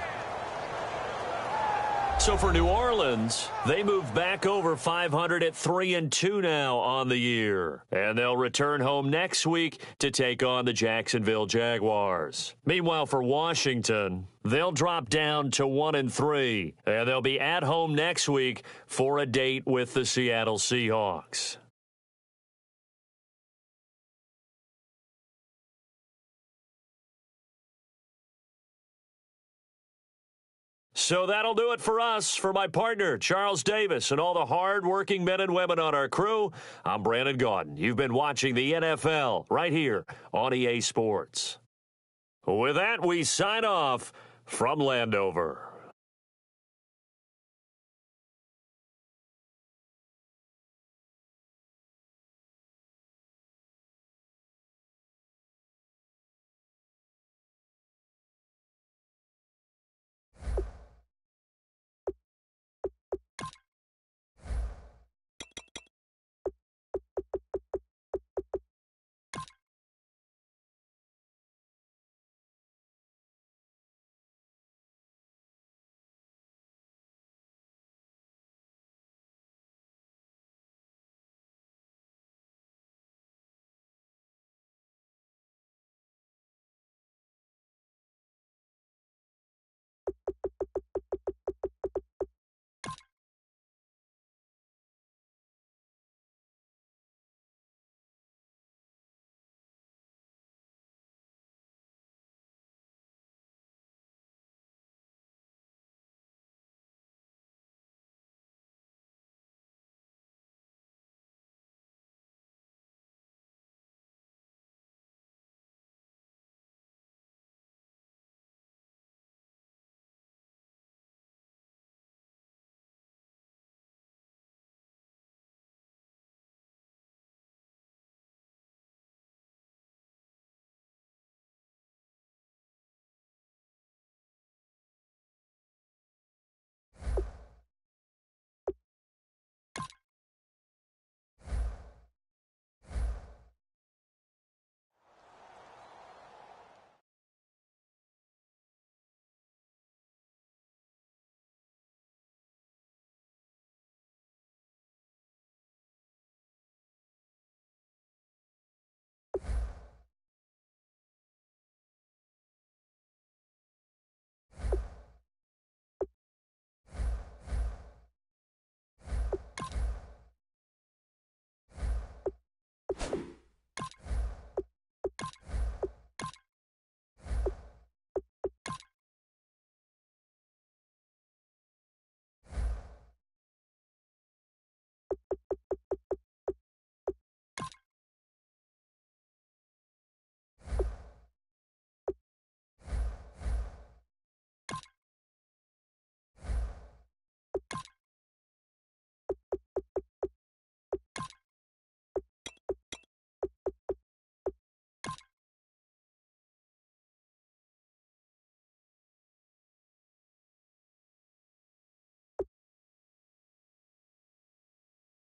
Speaker 2: So for New Orleans, they move back over 500 at 3-2 now on the year. And they'll return home next week to take on the Jacksonville Jaguars. Meanwhile, for Washington, they'll drop down to 1-3. And they'll be at home next week for a date with the Seattle Seahawks. So that'll do it for us. For my partner, Charles Davis, and all the hard-working men and women on our crew, I'm Brandon Gaudin. You've been watching the NFL right here on EA Sports. With that, we sign off from Landover.